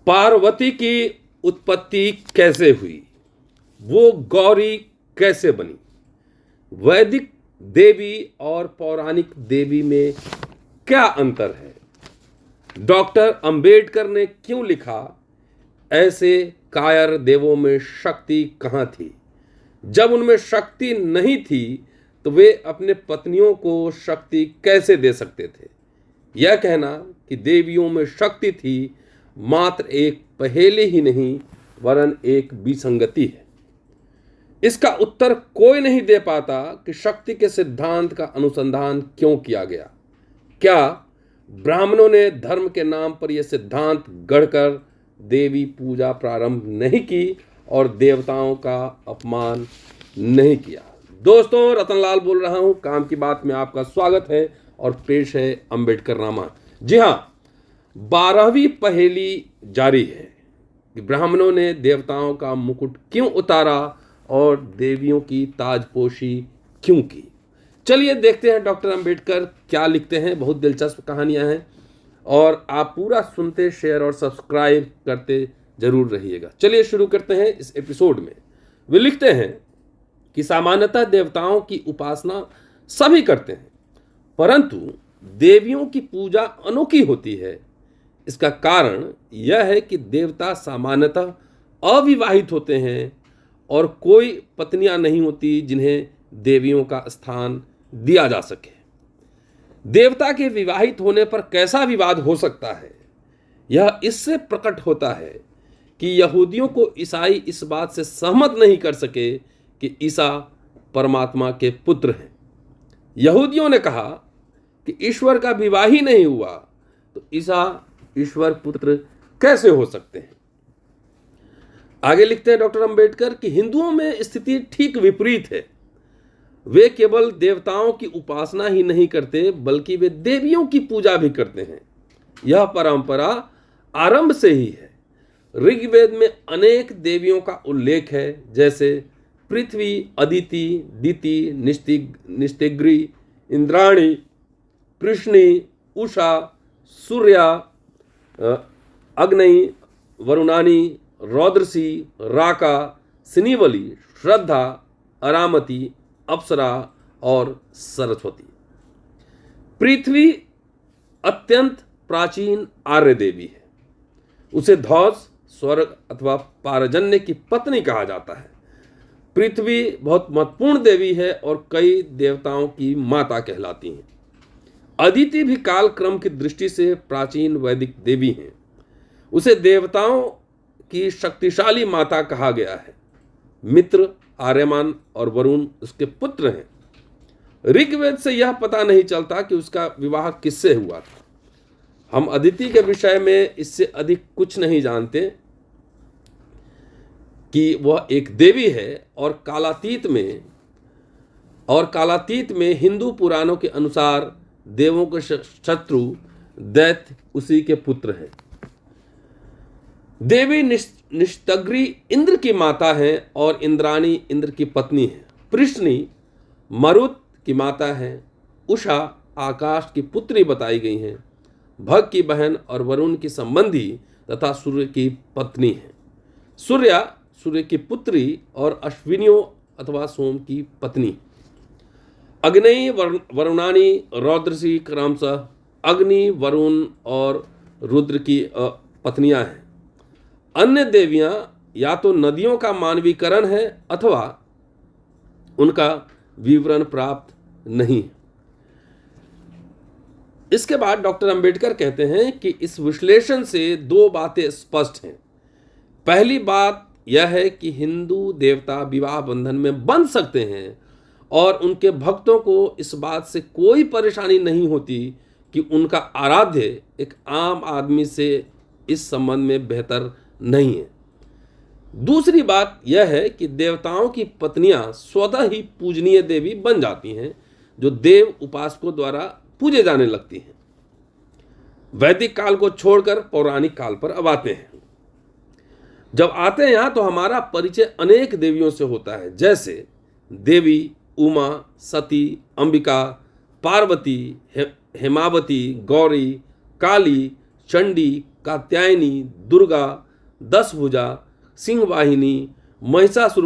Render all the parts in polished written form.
पार्वती की उत्पत्ति कैसे हुई, वो गौरी कैसे बनी, वैदिक देवी और पौराणिक देवी में क्या अंतर है, डॉक्टर अंबेडकर ने क्यों लिखा ऐसे कायर देवों में शक्ति कहाँ थी, जब उनमें शक्ति नहीं थी तो वे अपने पत्नियों को शक्ति कैसे दे सकते थे। यह कहना कि देवियों में शक्ति थी मात्र एक पहेली ही नहीं वरन एक विसंगति है। इसका उत्तर कोई नहीं दे पाता कि शक्ति के सिद्धांत का अनुसंधान क्यों किया गया। क्या ब्राह्मणों ने धर्म के नाम पर यह सिद्धांत गढ़कर देवी पूजा प्रारंभ नहीं की और देवताओं का अपमान नहीं किया। दोस्तों, रतनलाल बोल रहा हूं, काम की बात में आपका स्वागत है और पेश है अंबेडकर नामा। जी हां, 12वीं पहेली जारी है कि ब्राह्मणों ने देवताओं का मुकुट क्यों उतारा और देवियों की ताजपोशी क्यों की। चलिए देखते हैं डॉक्टर अंबेडकर क्या लिखते हैं। बहुत दिलचस्प कहानियां हैं और आप पूरा सुनते, शेयर और सब्सक्राइब करते जरूर रहिएगा। चलिए शुरू करते हैं इस एपिसोड में। वे लिखते हैं कि सामान्यतः देवताओं की उपासना सभी करते हैं, परंतु देवियों की पूजा अनोखी होती है। इसका कारण यह है कि देवता सामान्यतः अविवाहित होते हैं और कोई पत्नियां नहीं होती जिन्हें देवियों का स्थान दिया जा सके। देवता के विवाहित होने पर कैसा विवाद हो सकता है, यह इससे प्रकट होता है कि यहूदियों को ईसाई इस बात से सहमत नहीं कर सके कि ईसा परमात्मा के पुत्र हैं। यहूदियों ने कहा कि ईश्वर का विवाह ही नहीं हुआ तो ईसा ईश्वर पुत्र कैसे हो सकते हैं। आगे लिखते हैं डॉक्टर अंबेडकर कि हिंदुओं में स्थिति ठीक विपरीत है। वे केवल देवताओं की उपासना ही नहीं करते बल्कि वे देवियों की पूजा भी करते हैं। यह परंपरा आरंभ से ही है। ऋग्वेद में अनेक देवियों का उल्लेख है, जैसे पृथ्वी, अदिति, दिति, निस्तिग्री, इंद्राणी, कृष्णी, उषा, सूर्या, अग्नि, वरुणानी, रौद्रसी, राका, सिनीवली, श्रद्धा, अरामती, अप्सरा और सरस्वती। पृथ्वी अत्यंत प्राचीन आर्य देवी है। उसे ध्वज, स्वर्ग अथवा पारजन्य की पत्नी कहा जाता है। पृथ्वी बहुत महत्वपूर्ण देवी है और कई देवताओं की माता कहलाती हैं। अदिति भी काल क्रम की दृष्टि से प्राचीन वैदिक देवी हैं। उसे देवताओं की शक्तिशाली माता कहा गया है। मित्र, आर्यमान और वरुण उसके पुत्र हैं। ऋग्वेद से यह पता नहीं चलता कि उसका विवाह किससे हुआ था। हम अदिति के विषय में इससे अधिक कुछ नहीं जानते कि वह एक देवी है और कालातीत में हिंदू पुराणों के अनुसार देवों के शत्रु दैत्य उसी के पुत्र हैं। देवी निस्तग्री इंद्र की माता है और इंद्राणी इंद्र की पत्नी है। पृश्नी मरुत की माता है। उषा आकाश की पुत्री बताई गई हैं। भग की बहन और वरुण की संबंधी तथा सूर्य की पत्नी है। सूर्य की पुत्री और अश्विनियों अथवा सोम की पत्नी। अग्नि, वरुणानी, रौद्रसी क्रमशः अग्नि, वरुण और रुद्र की पत्नियां हैं। अन्य देवियां या तो नदियों का मानवीकरण है अथवा उनका विवरण प्राप्त नहीं। इसके बाद डॉक्टर अंबेडकर कहते हैं कि इस विश्लेषण से दो बातें स्पष्ट हैं। पहली बात यह है कि हिंदू देवता विवाह बंधन में बंध सकते हैं और उनके भक्तों को इस बात से कोई परेशानी नहीं होती कि उनका आराध्य एक आम आदमी से इस संबंध में बेहतर नहीं है। दूसरी बात यह है कि देवताओं की पत्नियां स्वतः ही पूजनीय देवी बन जाती हैं, जो देव उपासकों द्वारा पूजे जाने लगती हैं। वैदिक काल को छोड़कर पौराणिक काल पर अब आते हैं। जब आते हैं यहां तो हमारा परिचय अनेक देवियों से होता है, जैसे देवी उमा, सती, अंबिका, पार्वती, हेमावती, गौरी, काली, चंडी, कात्यायनी, दुर्गा, दशभुजा, सिंहवाहिनी, महिषासुर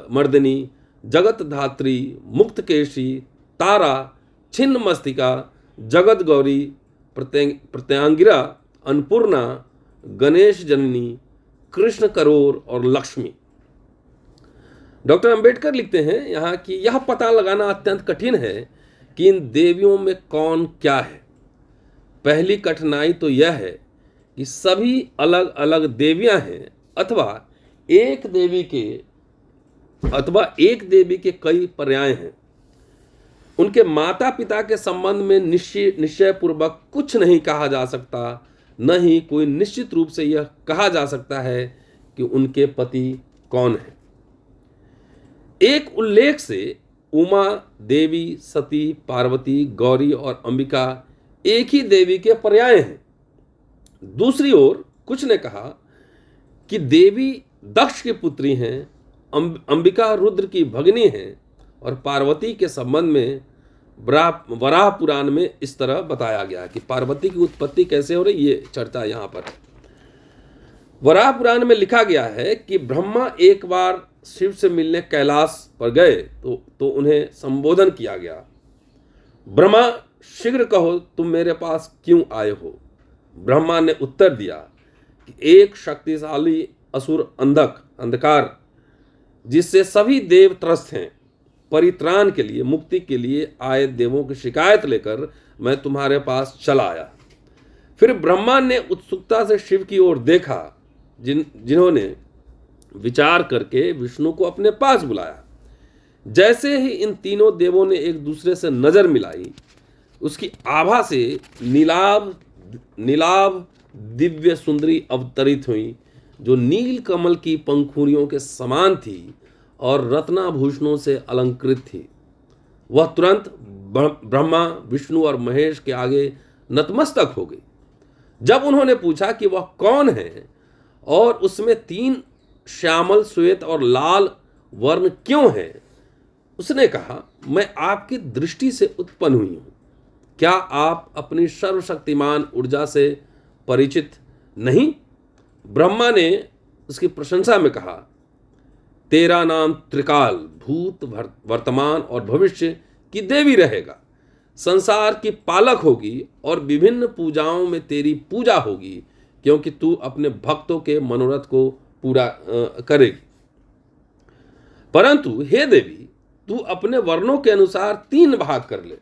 मर्दिनी, जगत धात्री, मुक्तकेशी, तारा, छिन्न मस्तिका, जगत गौरी, प्रत्यांगिरा, अन्नपूर्णा, गणेश जननी, कृष्ण करोर और लक्ष्मी। डॉक्टर अंबेडकर लिखते हैं यहाँ कि यह पता लगाना अत्यंत कठिन है कि इन देवियों में कौन क्या है। पहली कठिनाई तो यह है कि सभी अलग अलग देवियां हैं अथवा एक देवी के कई पर्याय हैं। उनके माता पिता के संबंध में निश्चय पूर्वक कुछ नहीं कहा जा सकता, न ही कोई निश्चित रूप से यह कहा जा सकता है कि उनके पति कौन है। एक उल्लेख से उमा देवी, सती, पार्वती, गौरी और अंबिका एक ही देवी के पर्याय हैं। दूसरी ओर कुछ ने कहा कि देवी दक्ष की पुत्री हैं, अंबिका रुद्र की भगिनी हैं और पार्वती के संबंध में वराह पुराण में इस तरह बताया गया कि पार्वती की उत्पत्ति कैसे हो रही, ये चर्चा यहाँ पर है। वराह पुराण में लिखा गया है कि ब्रह्मा एक बार शिव से मिलने कैलाश पर गए तो उन्हें संबोधन किया गया, ब्रह्मा शीघ्र कहो तुम मेरे पास क्यों आए हो। ब्रह्मा ने उत्तर दिया कि एक शक्तिशाली असुर अंधकार जिससे सभी देव त्रस्त हैं, परित्राण के लिए, मुक्ति के लिए आए देवों की शिकायत लेकर मैं तुम्हारे पास चला आया। फिर ब्रह्मा ने उत्सुकता से शिव की ओर देखा, जिन्होंने विचार करके विष्णु को अपने पास बुलाया। जैसे ही इन तीनों देवों ने एक दूसरे से नजर मिलाई, उसकी आभा से नीलाभ दिव्य सुंदरी अवतरित हुई, जो नील कमल की पंखुड़ियों के समान थी और रत्नाभूषणों से अलंकृत थी। वह तुरंत ब्रह्मा, विष्णु और महेश के आगे नतमस्तक हो गई। जब उन्होंने पूछा कि वह कौन है और उसमें तीन श्यामल, श्वेत और लाल वर्ण क्यों है, उसने कहा, मैं आपकी दृष्टि से उत्पन्न हुई हूं। क्या आप अपनी सर्वशक्तिमान ऊर्जा से परिचित नहीं? ब्रह्मा ने उसकी प्रशंसा में कहा, तेरा नाम त्रिकाल, भूत, वर्तमान और भविष्य की देवी रहेगा। संसार की पालक होगी और विभिन्न पूजाओं में तेरी पूजा होगी, क्योंकि तू अपने भक्तों के मनोरथ को पूरा करेगी। परंतु हे देवी, तू अपने वर्णों के अनुसार 3 भाग कर ले।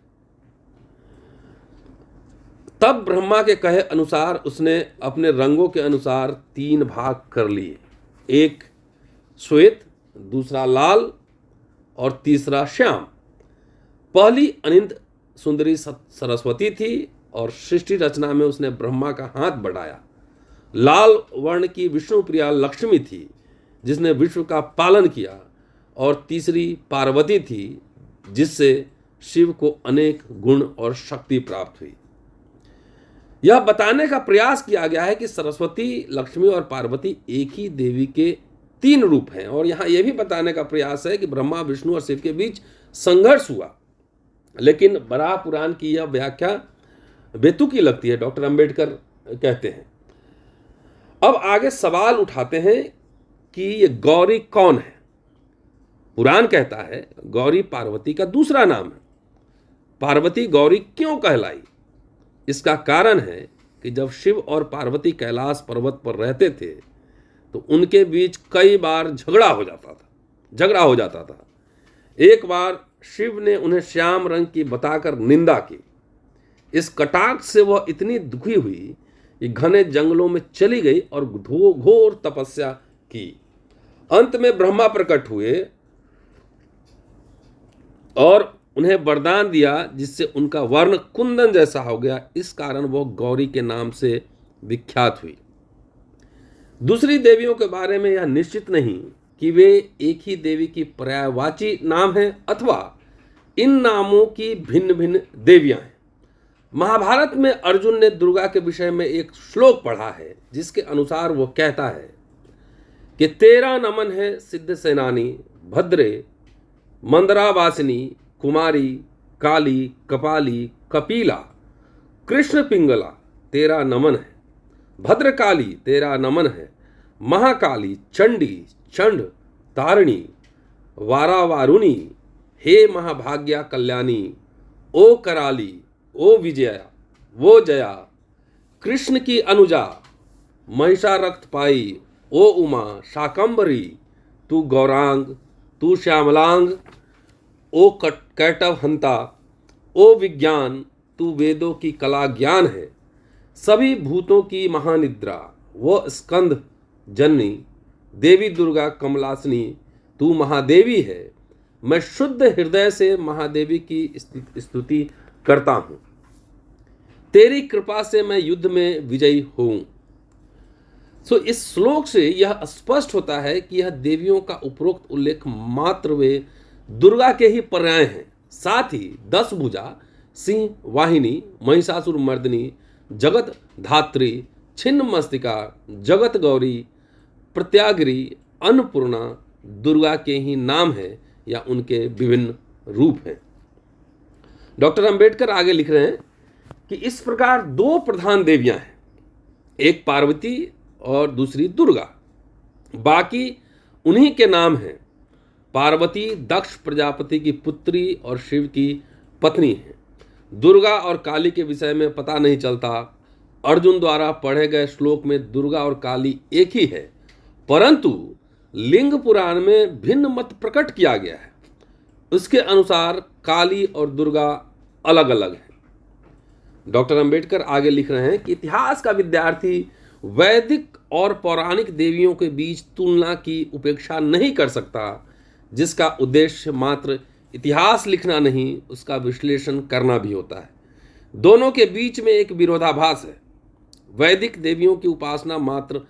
तब ब्रह्मा के कहे अनुसार उसने अपने रंगों के अनुसार 3 भाग कर लिए, एक श्वेत, दूसरा लाल और तीसरा श्याम। पहली अनिंद सुंदरी सरस्वती थी और सृष्टि रचना में उसने ब्रह्मा का हाथ बढ़ाया। लाल वर्ण की विष्णु प्रिया लक्ष्मी थी, जिसने विश्व का पालन किया, और तीसरी पार्वती थी, जिससे शिव को अनेक गुण और शक्ति प्राप्त हुई। यह बताने का प्रयास किया गया है कि सरस्वती, लक्ष्मी और पार्वती एक ही देवी के 3 रूप हैं, और यहाँ यह भी बताने का प्रयास है कि ब्रह्मा, विष्णु और शिव के बीच संघर्ष हुआ। लेकिन वराह पुराण की यह व्याख्या बेतुकी लगती है, डॉक्टर अंबेडकर कहते हैं। अब आगे सवाल उठाते हैं कि ये गौरी कौन है। पुराण कहता है गौरी पार्वती का दूसरा नाम है। पार्वती गौरी क्यों कहलाई? इसका कारण है कि जब शिव और पार्वती कैलाश पर्वत पर रहते थे तो उनके बीच कई बार झगड़ा हो जाता था। एक बार शिव ने उन्हें श्याम रंग की बताकर निंदा की। इस कटाक्ष से वह इतनी दुखी हुई कि घने जंगलों में चली गई और घोर तपस्या की। अंत में ब्रह्मा प्रकट हुए और उन्हें वरदान दिया, जिससे उनका वर्ण कुंदन जैसा हो गया। इस कारण वह गौरी के नाम से विख्यात हुई। दूसरी देवियों के बारे में यह निश्चित नहीं कि वे एक ही देवी की पर्यायवाची नाम है अथवा इन नामों की भिन्न भिन्न देवियां हैं। महाभारत में अर्जुन ने दुर्गा के विषय में एक श्लोक पढ़ा है, जिसके अनुसार वो कहता है कि तेरा नमन है सिद्ध सेनानी, भद्रे, मंदरावासिनी, कुमारी, काली, कपाली, कपिला, कृष्ण पिंगला, तेरा नमन है। भद्रकाली तेरा नमन है, महाकाली, चंडी, चंड, तारिणी, वारावारुणी, हे महाभाग्या कल्याणी, ओ कराली, ओ विजया, वो जया, कृष्ण की अनुजा, महिषा रक्त पाई, ओ उमा शाकंभरी, तू गौरांग, तू श्यामलांग, ओ कैटव हंता, ओ विज्ञान, तू वेदों की कला ज्ञान है, सभी भूतों की महानिद्रा, वो स्कंद जननी, देवी दुर्गा कमलासनी, तू महादेवी है। मैं शुद्ध हृदय से महादेवी की स्तुति करता हूँ, तेरी कृपा से मैं युद्ध में विजयी हूँ। इस श्लोक से यह स्पष्ट होता है कि यह देवियों का उपरोक्त उल्लेख मात्र वे दुर्गा के ही पर्याय हैं। साथ ही 10 भुजा, सिंह वाहिनी, महिषासुर मर्दिनी, जगत धात्री, छिन्न मस्तिका, जगत गौरी, प्रत्यागिरी, अन्नपूर्णा दुर्गा के ही नाम हैं या उनके विभिन्न रूप हैं। डॉक्टर अंबेडकर आगे लिख रहे हैं कि इस प्रकार 2 प्रधान देवियां हैं, एक पार्वती और दूसरी दुर्गा। बाकी उन्हीं के नाम हैं। पार्वती दक्ष प्रजापति की पुत्री और शिव की पत्नी है। दुर्गा और काली के विषय में पता नहीं चलता। अर्जुन द्वारा पढ़े गए श्लोक में दुर्गा और काली एक ही है, परंतु लिंग पुराण में भिन्न मत प्रकट किया गया है। उसके अनुसार काली और दुर्गा अलग अलग हैं। डॉक्टर अंबेडकर आगे लिख रहे हैं कि इतिहास का विद्यार्थी वैदिक और पौराणिक देवियों के बीच तुलना की उपेक्षा नहीं कर सकता, जिसका उद्देश्य मात्र इतिहास लिखना नहीं, उसका विश्लेषण करना भी होता है। दोनों के बीच में एक विरोधाभास है। वैदिक देवियों की उपासना मात्र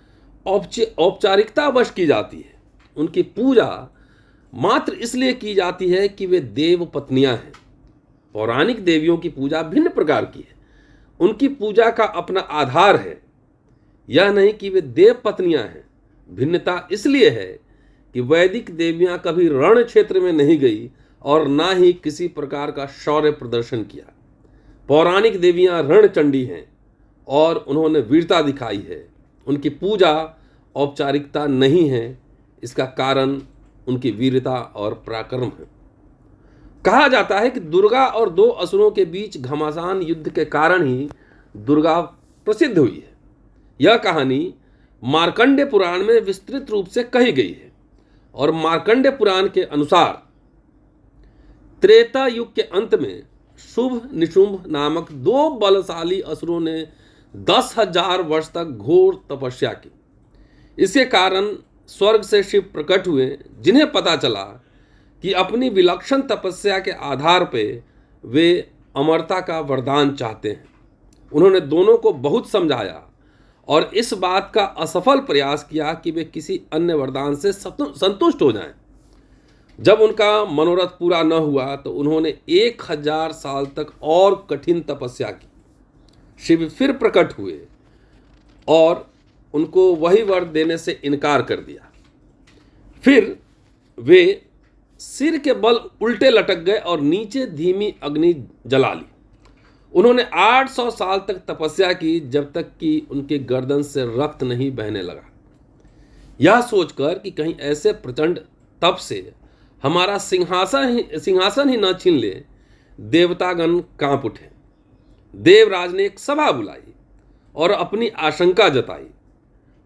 औपचारिकतावश की जाती है। उनकी पूजा मात्र इसलिए की जाती है कि वे देव पत्नियां हैं। पौराणिक देवियों की पूजा भिन्न प्रकार की है। उनकी पूजा का अपना आधार है, यह नहीं कि वे देव पत्नियां हैं। भिन्नता इसलिए है कि वैदिक देवियां कभी रण क्षेत्र में नहीं गई और ना ही किसी प्रकार का शौर्य प्रदर्शन किया। पौराणिक देवियां रणचंडी हैं और उन्होंने वीरता दिखाई है। उनकी पूजा औपचारिकता नहीं है, इसका कारण उनकी वीरता और पराक्रम है। कहा जाता है कि दुर्गा और 2 असुरों के बीच घमासान युद्ध के कारण ही दुर्गा प्रसिद्ध हुई है। यह कहानी मार्कंडेय पुराण में विस्तृत रूप से कही गई है और मार्कंडेय पुराण के अनुसार त्रेता युग के अंत में शुभ निशुंभ नामक 2 बलशाली असुरों ने 10,000 वर्ष तक घोर तपस्या की। इसके कारण स्वर्ग से शिव प्रकट हुए, जिन्हें पता चला कि अपनी विलक्षण तपस्या के आधार पर वे अमरता का वरदान चाहते हैं। उन्होंने दोनों को बहुत समझाया और इस बात का असफल प्रयास किया कि वे किसी अन्य वरदान से संतुष्ट हो जाएं। जब उनका मनोरथ पूरा न हुआ तो उन्होंने 1000 साल तक और कठिन तपस्या की। शिव फिर प्रकट हुए और उनको वही वर देने से इनकार कर दिया। फिर वे सिर के बल उल्टे लटक गए और नीचे धीमी अग्नि जला ली। उन्होंने 800 साल तक तपस्या की, जब तक कि उनके गर्दन से रक्त नहीं बहने लगा। यह सोचकर कि कहीं ऐसे प्रचंड तप से हमारा सिंहासन ही न छीन ले, देवतागण कांप उठे। देवराज ने एक सभा बुलाई और अपनी आशंका जताई।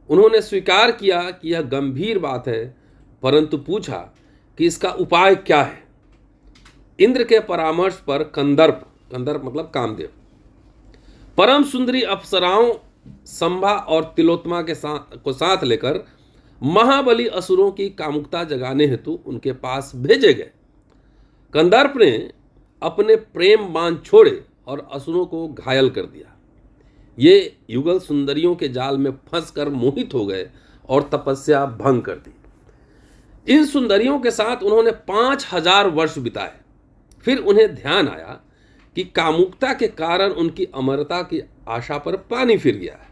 उन्होंने स्वीकार किया कि यह गंभीर बात है, परंतु पूछा कि इसका उपाय क्या है। इंद्र के परामर्श पर कंदर्प मतलब कामदेव, परम सुंदरी अप्सराओं संभा और तिलोत्तमा को साथ लेकर महाबली असुरों की कामुकता जगाने हेतु उनके पास भेजे गए। कंदर्प ने अपने प्रेम बाण छोड़े और असुरों को घायल कर दिया। ये युगल सुंदरियों के जाल में फंसकर मोहित हो गए और तपस्या भंग कर दी। इन सुंदरियों के साथ उन्होंने 5000 वर्ष बिताए। फिर उन्हें ध्यान आया कि कामुकता के कारण उनकी अमरता की आशा पर पानी फिर गया है।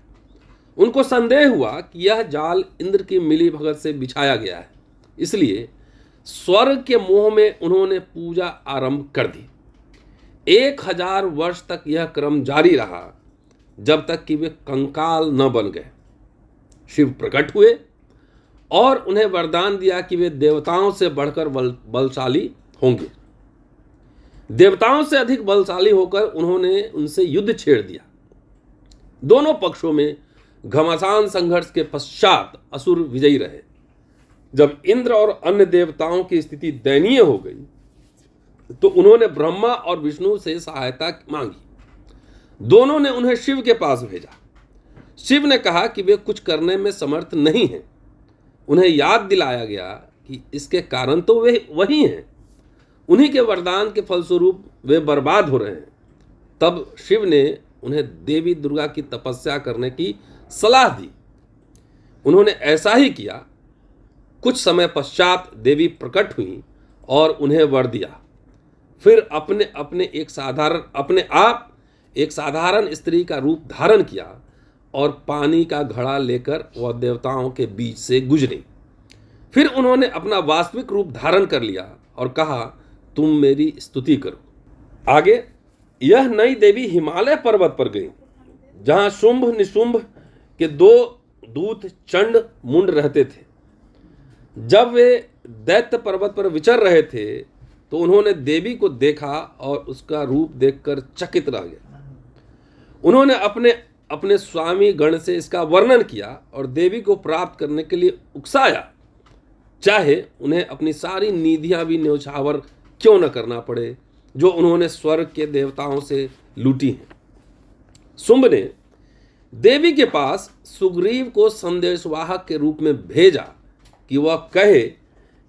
उनको संदेह हुआ कि यह जाल इंद्र की मिलीभगत से बिछाया गया है, इसलिए स्वर्ग के मोह में उन्होंने पूजा आरंभ कर दी। 1000 वर्ष तक यह क्रम जारी रहा। जब तक कि वे कंकाल न बन गए। शिव प्रकट हुए और उन्हें वरदान दिया कि वे देवताओं से बढ़कर बलशाली होंगे। देवताओं से अधिक बलशाली होकर उन्होंने उनसे युद्ध छेड़ दिया। दोनों पक्षों में घमासान संघर्ष के पश्चात असुर विजयी रहे। जब इंद्र और अन्य देवताओं की स्थिति दयनीय हो गई तो उन्होंने ब्रह्मा और विष्णु से सहायता मांगी। दोनों ने उन्हें शिव के पास भेजा। शिव ने कहा कि वे कुछ करने में समर्थ नहीं हैं। उन्हें याद दिलाया गया कि इसके कारण तो वे वही हैं। उन्हीं के वरदान के फलस्वरूप वे बर्बाद हो रहे हैं। तब शिव ने उन्हें देवी दुर्गा की तपस्या करने की सलाह दी। उन्होंने ऐसा ही किया। कुछ समय पश्चात देवी प्रकट हुई और उन्हें वर दिया। फिर अपने एक साधारण स्त्री का रूप धारण किया और पानी का घड़ा लेकर वह देवताओं के बीच से गुजरी। फिर उन्होंने अपना वास्तविक रूप धारण कर लिया और कहा, तुम मेरी स्तुति करो। आगे, यह नई देवी हिमालय पर्वत पर गई, जहां शुंभ निशुंभ के 2 दूत चंड मुंड रहते थे। जब वे दैत्य पर्वत पर विचर रहे थे तो उन्होंने देवी को देखा और उसका रूप देखकर चकित रह गए। उन्होंने अपने स्वामी गण से इसका वर्णन किया और देवी को प्राप्त करने के लिए उकसाया, चाहे उन्हें अपनी सारी निधियां भी न्यौछावर क्यों न करना पड़े जो उन्होंने स्वर्ग के देवताओं से लूटी हैं। शुंभ ने देवी के पास सुग्रीव को संदेशवाहक के रूप में भेजा कि वह कहे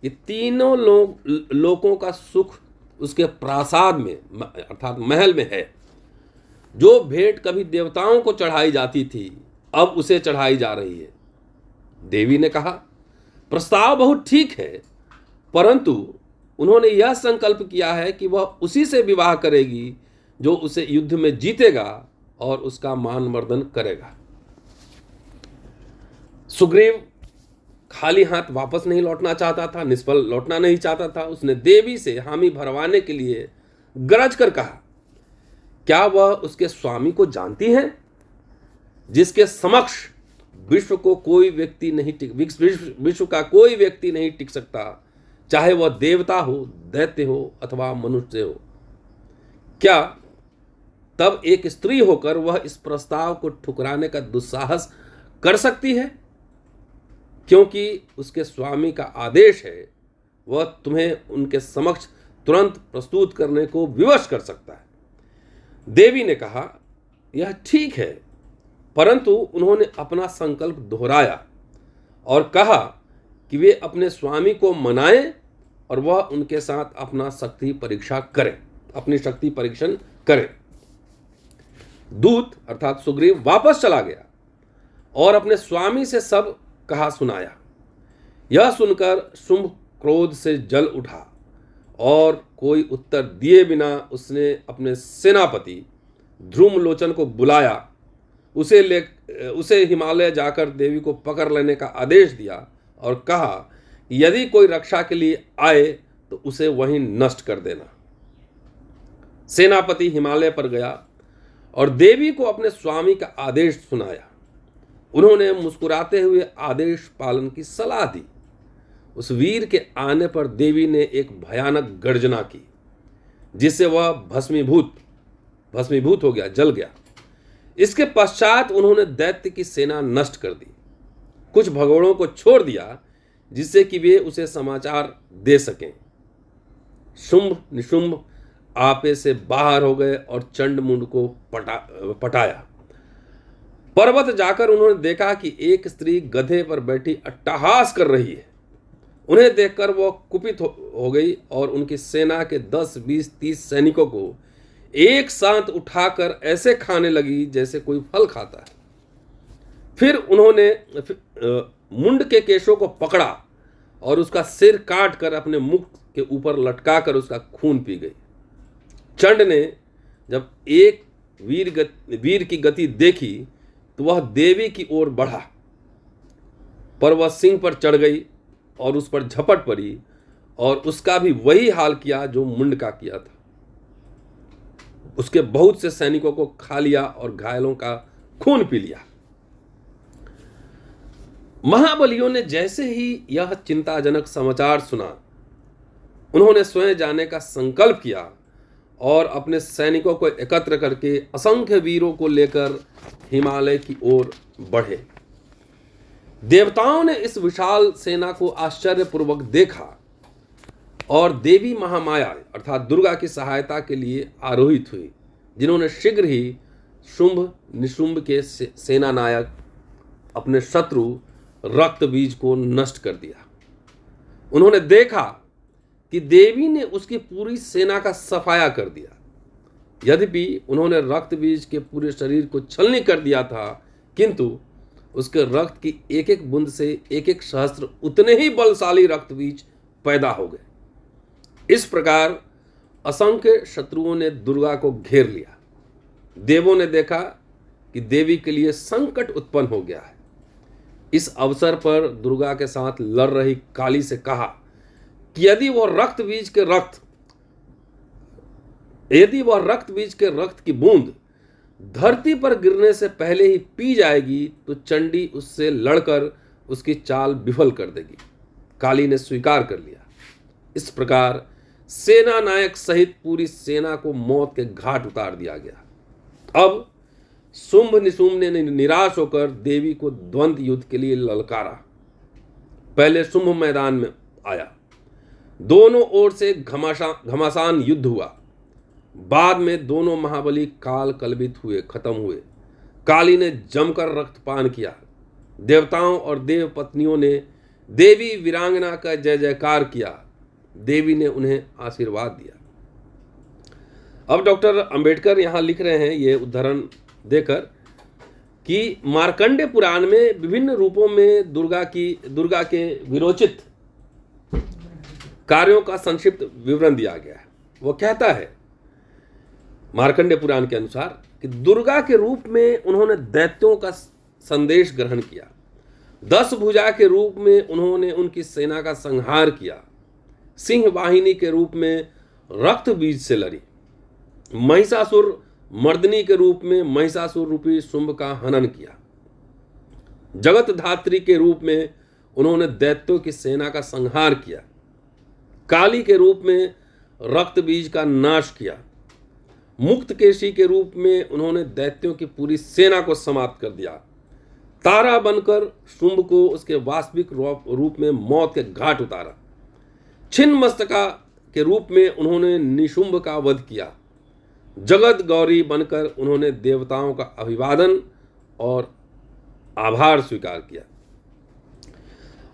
कि तीनों लोगों का सुख उसके प्रासाद में अर्थात महल में है। जो भेंट कभी देवताओं को चढ़ाई जाती थी अब उसे चढ़ाई जा रही है। देवी ने कहा, प्रस्ताव बहुत ठीक है, परंतु उन्होंने यह संकल्प किया है कि वह उसी से विवाह करेगी जो उसे युद्ध में जीतेगा और उसका मान मर्दन करेगा। सुग्रीव खाली हाथ वापस नहीं लौटना चाहता था, निष्फल लौटना नहीं चाहता था। उसने देवी से हामी भरवाने के लिए गरज कर कहा, क्या वह उसके स्वामी को जानती है, जिसके समक्ष विश्व का कोई व्यक्ति नहीं टिक सकता, चाहे वह देवता हो, दैत्य हो अथवा मनुष्य हो। क्या तब एक स्त्री होकर वह इस प्रस्ताव को ठुकराने का दुस्साहस कर सकती है? क्योंकि उसके स्वामी का आदेश है, वह तुम्हें उनके समक्ष तुरंत प्रस्तुत करने को विवश कर सकता है। देवी ने कहा, यह ठीक है, परंतु उन्होंने अपना संकल्प दोहराया और कहा कि वे अपने स्वामी को मनाएं और वह उनके साथ अपनी शक्ति परीक्षण करें। दूत अर्थात सुग्रीव वापस चला गया और अपने स्वामी से सब कहा सुनाया। यह सुनकर शुंभ क्रोध से जल उठा और कोई उत्तर दिए बिना उसने अपने सेनापति ध्रुमलोचन को बुलाया। उसे हिमालय जाकर देवी को पकड़ लेने का आदेश दिया और कहा, यदि कोई रक्षा के लिए आए तो उसे वहीं नष्ट कर देना। सेनापति हिमालय पर गया और देवी को अपने स्वामी का आदेश सुनाया। उन्होंने मुस्कुराते हुए आदेश पालन की सलाह दी। उस वीर के आने पर देवी ने एक भयानक गर्जना की, जिससे वह भस्मीभूत हो गया, जल गया। इसके पश्चात उन्होंने दैत्य की सेना नष्ट कर दी। कुछ भगोड़ों को छोड़ दिया जिससे कि वे उसे समाचार दे सकें। शुंभ निशुंभ आपे से बाहर हो गए और चंडमुंड को पटाया। पर्वत जाकर उन्होंने देखा कि एक स्त्री गधे पर बैठी अट्टहास कर रही है। उन्हें देखकर वह कुपित हो गई और उनकी सेना के 10, 20, 30 सैनिकों को एक साथ उठाकर ऐसे खाने लगी जैसे कोई फल खाता है। फिर उन्होंने मुंड के केशों को पकड़ा और उसका सिर काट कर अपने मुख के ऊपर लटकाकर उसका खून पी गई। चंड ने जब एक वीर की गति देखी तो वह देवी की ओर बढ़ा, पर वह सिंह पर चढ़ गई और उस पर झपट पड़ी और उसका भी वही हाल किया जो मुंड का किया था। उसके बहुत से सैनिकों को खा लिया और घायलों का खून पी लिया। महाबलियों ने जैसे ही यह चिंताजनक समाचार सुना, उन्होंने स्वयं जाने का संकल्प किया और अपने सैनिकों को एकत्र करके असंख्य वीरों को लेकर हिमालय की ओर बढ़े। देवताओं ने इस विशाल सेना को आश्चर्यपूर्वक देखा और देवी महामाया अर्थात दुर्गा की सहायता के लिए आरोहित हुई, जिन्होंने शीघ्र ही शुंभ निशुंभ के सेना नायक अपने शत्रु रक्तबीज को नष्ट कर दिया। उन्होंने देखा कि देवी ने उसकी पूरी सेना का सफाया कर दिया। यद्यपि उन्होंने रक्तबीज के पूरे शरीर को छलनी कर दिया था, किंतु उसके रक्त की एक एक बूंद से एक एक सहस्त्र उतने ही बलशाली रक्तबीज पैदा हो गए। इस प्रकार असंख्य शत्रुओं ने दुर्गा को घेर लिया। देवों ने देखा कि देवी के लिए संकट उत्पन्न हो गया है। इस अवसर पर दुर्गा के साथ लड़ रही काली से कहा कि यदि वह रक्तबीज के रक्त की बूंद धरती पर गिरने से पहले ही पी जाएगी तो चंडी उससे लड़कर उसकी चाल विफल कर देगी। काली ने स्वीकार कर लिया। इस प्रकार सेना नायक सहित पूरी सेना को मौत के घाट उतार दिया गया। अब शुंभ निशुंभ ने निराश होकर देवी को द्वंद युद्ध के लिए ललकारा। पहले शुंभ मैदान में आया, दोनों ओर से घमासान युद्ध हुआ। बाद में दोनों महाबली काल कलबित हुए, खत्म हुए। काली ने जमकर रक्तपान किया। देवताओं और देव पत्नियों ने देवी वीरांगना का जय जयकार किया। देवी ने उन्हें आशीर्वाद दिया। अब डॉक्टर अंबेडकर यहां लिख रहे हैं ये उदाहरण देकर कि मार्कंडेय पुराण में विभिन्न रूपों में दुर्गा के विरोचित कार्यों का संक्षिप्त विवरण दिया गया है। वो कहता है मार्कंडेय पुराण के अनुसार कि दुर्गा के रूप में उन्होंने दैत्यों का संदेश ग्रहण किया। 10 भुजा के रूप में उन्होंने उनकी सेना का संहार किया। सिंह वाहिनी के रूप में रक्त बीज से लड़ी। महिषासुर मर्दनी के रूप में महिषासुर रूपी शुंभ का हनन किया। जगत धात्री के रूप में उन्होंने दैत्यों की सेना का संहार किया। काली के रूप में रक्त बीज का नाश किया। मुक्तकेशी के रूप में उन्होंने दैत्यों की पूरी सेना को समाप्त कर दिया। तारा बनकर शुंभ को उसके वास्तविक रूप में मौत के घाट उतारा। छिन्न मस्तका के रूप में उन्होंने निशुंभ का वध किया। जगत गौरी बनकर उन्होंने देवताओं का अभिवादन और आभार स्वीकार किया।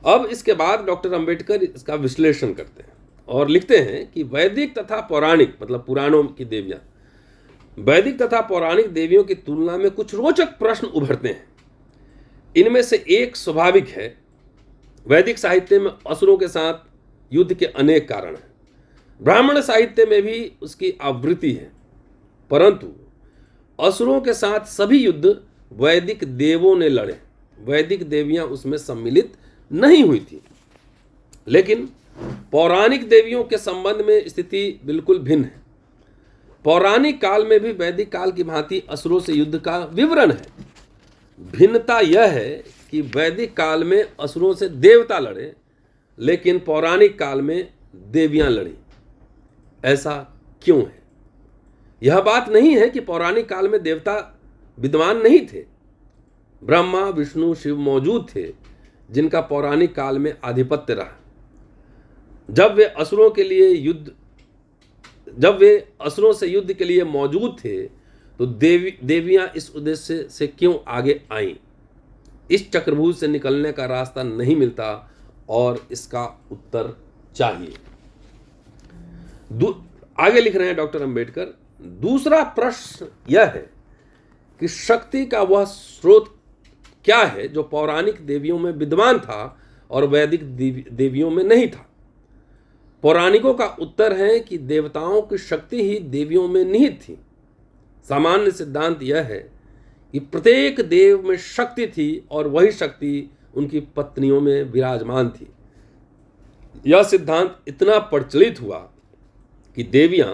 अब इसके बाद डॉक्टर अंबेडकर इसका विश्लेषण करते हैं और लिखते हैं कि वैदिक तथा पौराणिक मतलब पुराणों की देवियां, वैदिक तथा पौराणिक देवियों की तुलना में कुछ रोचक प्रश्न उभरते हैं। इनमें से एक स्वाभाविक है। वैदिक साहित्य में असुरों के साथ युद्ध के अनेक कारण हैं। ब्राह्मण साहित्य में भी उसकी आवृत्ति है, परंतु असुरों के साथ सभी युद्ध वैदिक देवों ने लड़े। वैदिक देवियां उसमें सम्मिलित नहीं हुई थी। लेकिन पौराणिक देवियों के संबंध में स्थिति बिल्कुल भिन्न है। पौराणिक काल में भी वैदिक काल की भांति असुरों से युद्ध का विवरण है। भिन्नता यह है कि वैदिक काल में असुरों से देवता लड़े, लेकिन पौराणिक काल में देवियां लड़ी। ऐसा क्यों है? यह बात नहीं है कि पौराणिक काल में देवता विद्वान नहीं थे। ब्रह्मा विष्णु शिव मौजूद थे, जिनका पौराणिक काल में आधिपत्य रहा। जब वे असुरों से युद्ध के लिए मौजूद थे, तो देवियां इस उद्देश्य से क्यों आगे आईं? इस चक्रव्यूह से निकलने का रास्ता नहीं मिलता और इसका उत्तर चाहिए। आगे लिख रहे हैं डॉक्टर अंबेडकर, दूसरा प्रश्न यह है कि शक्ति का वह स्रोत क्या है जो पौराणिक देवियों में विद्वान था और वैदिक देवियों में नहीं था। पौराणिकों का उत्तर है कि देवताओं की शक्ति ही देवियों में निहित थी। सामान्य सिद्धांत यह है कि प्रत्येक देव में शक्ति थी और वही शक्ति उनकी पत्नियों में विराजमान थी। यह सिद्धांत इतना प्रचलित हुआ कि देवियां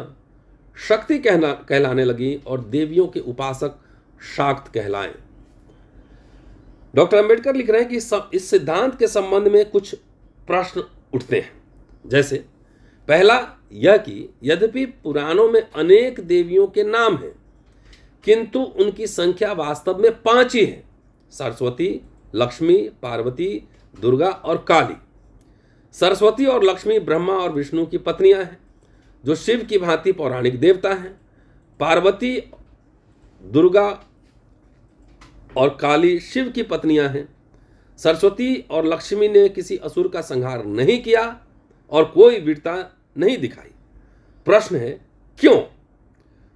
शक्ति कहलाने लगी और देवियों के उपासक शाक्त कहलाएं। डॉक्टर अंबेडकर लिख रहे हैं कि इस सिद्धांत के संबंध में कुछ प्रश्न उठते हैं। जैसे पहला यह कि यद्यपि पुराणों में अनेक देवियों के नाम हैं, किंतु उनकी संख्या वास्तव में 5 ही है: सरस्वती, लक्ष्मी, पार्वती, दुर्गा और काली। सरस्वती और लक्ष्मी ब्रह्मा और विष्णु की पत्नियां हैं, जो शिव की भांति पौराणिक देवता हैं। पार्वती, दुर्गा और काली शिव की पत्नियां हैं। सरस्वती और लक्ष्मी ने किसी असुर का संहार नहीं किया और कोई वीरता नहीं दिखाई। प्रश्न है, क्यों?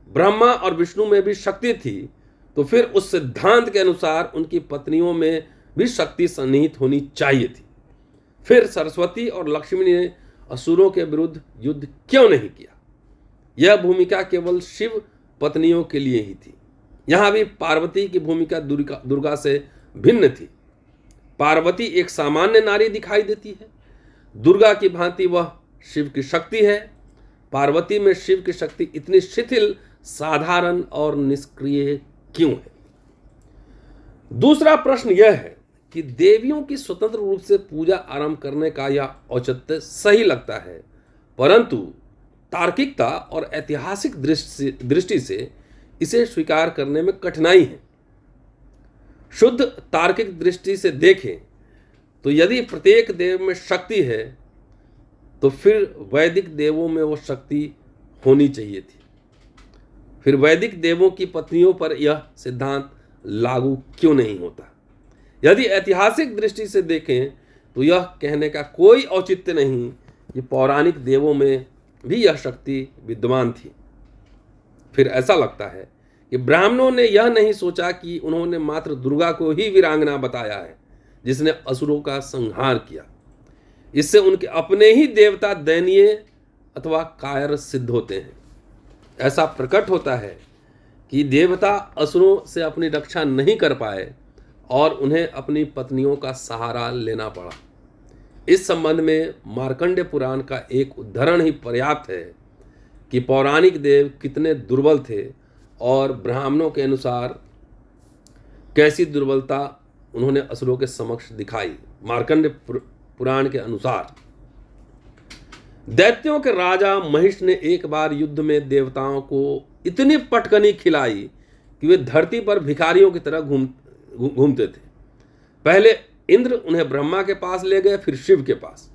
ब्रह्मा और विष्णु में भी शक्ति थी, तो फिर उस सिद्धांत के अनुसार उनकी पत्नियों में भी शक्ति सन्निहित होनी चाहिए थी। फिर सरस्वती और लक्ष्मी ने असुरों के विरुद्ध युद्ध क्यों नहीं किया? यह भूमिका केवल शिव पत्नियों के लिए ही थी। यहां भी पार्वती की भूमिका दुर्गा से भिन्न थी। पार्वती एक सामान्य नारी दिखाई देती है। दुर्गा की भांति वह शिव की शक्ति है। पार्वती में शिव की शक्ति इतनी शिथिल, साधारण और निष्क्रिय क्यों है? दूसरा प्रश्न यह है कि देवियों की स्वतंत्र रूप से पूजा आरंभ करने का यह औचित्य सही लगता है, परंतु तार्किकता और ऐतिहासिक दृष्टि से इसे स्वीकार करने में कठिनाई है। शुद्ध तार्किक दृष्टि से देखें तो यदि प्रत्येक देव में शक्ति है, तो फिर वैदिक देवों में वो शक्ति होनी चाहिए थी। फिर वैदिक देवों की पत्नियों पर यह सिद्धांत लागू क्यों नहीं होता? यदि ऐतिहासिक दृष्टि से देखें तो यह कहने का कोई औचित्य नहीं कि पौराणिक देवों में भी यह शक्ति विद्यमान थी। फिर ऐसा लगता है कि ब्राह्मणों ने यह नहीं सोचा कि उन्होंने मात्र दुर्गा को ही वीरांगना बताया है, जिसने असुरों का संहार किया। इससे उनके अपने ही देवता दयनीय अथवा कायर सिद्ध होते हैं। ऐसा प्रकट होता है कि देवता असुरों से अपनी रक्षा नहीं कर पाए और उन्हें अपनी पत्नियों का सहारा लेना पड़ा। इस संबंध में मार्कंडेय पुराण का एक उदाहरण ही पर्याप्त है कि पौराणिक देव कितने दुर्बल थे और ब्राह्मणों के अनुसार कैसी दुर्बलता उन्होंने असुरों के समक्ष दिखाई। मार्कंडेय पुराण के अनुसार दैत्यों के राजा महिष ने एक बार युद्ध में देवताओं को इतनी पटकनी खिलाई कि वे धरती पर भिखारियों की तरह घूमते थे। पहले इंद्र उन्हें ब्रह्मा के पास ले गए, फिर शिव के पास।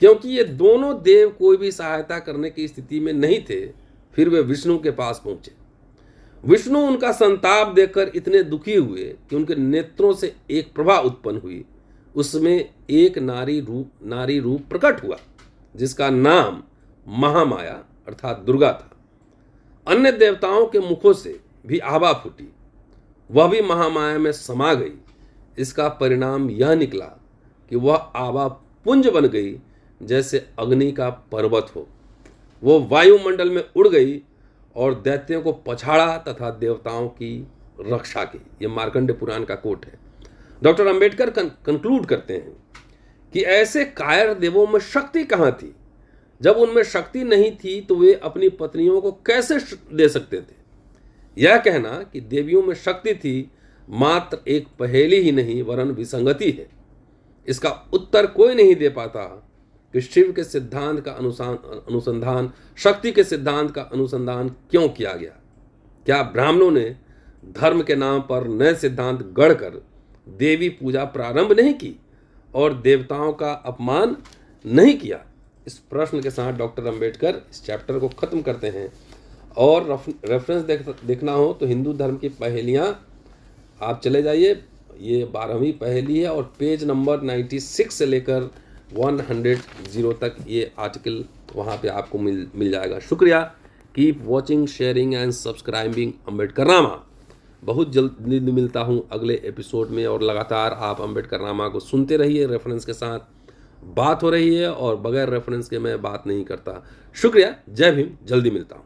क्योंकि ये दोनों देव कोई भी सहायता करने की स्थिति में नहीं थे, फिर वे विष्णु के पास पहुंचे। विष्णु उनका संताप देखकर इतने दुखी हुए कि उनके नेत्रों से एक प्रभा उत्पन्न हुई। उसमें एक नारी रूप प्रकट हुआ, जिसका नाम महामाया अर्थात दुर्गा था। अन्य देवताओं के मुखों से भी आभा फूटी, वह भी महामाया में समा गई। इसका परिणाम यह निकला कि वह आभा पुंज बन गई, जैसे अग्नि का पर्वत हो। वो वायुमंडल में उड़ गई और दैत्यों को पछाड़ा तथा देवताओं की रक्षा की। ये मार्कंडेय पुराण का कोट है। डॉक्टर अंबेडकर कंक्लूड करते हैं कि ऐसे कायर देवों में शक्ति कहाँ थी? जब उनमें शक्ति नहीं थी तो वे अपनी पत्नियों को कैसे दे सकते थे? यह कहना कि देवियों में शक्ति थी मात्र एक पहेली ही नहीं वरन विसंगति है। इसका उत्तर कोई नहीं दे पाता कि शिव के सिद्धांत का अनुसंधान, शक्ति के सिद्धांत का अनुसंधान क्यों किया गया? क्या ब्राह्मणों ने धर्म के नाम पर नए सिद्धांत गढ़कर देवी पूजा प्रारंभ नहीं की और देवताओं का अपमान नहीं किया? इस प्रश्न के साथ डॉक्टर अंबेडकर इस चैप्टर को खत्म करते हैं। और रेफरेंस देखना हो तो हिंदू धर्म की पहेलियाँ आप चले जाइए, ये 12वीं पहेली है और पेज नंबर 96 से लेकर 100 तक ये आर्टिकल वहाँ पे आपको मिल जाएगा। शुक्रिया। Keep watching, sharing and subscribing Ambedkarnama. बहुत जल्दी मिलता हूँ अगले एपिसोड में और लगातार आप अम्बेडकरनामा को सुनते रहिए। रेफरेंस के साथ बात हो रही है और बगैर रेफरेंस के मैं बात नहीं करता। शुक्रिया। जय भीम। जल्दी मिलता हूँ।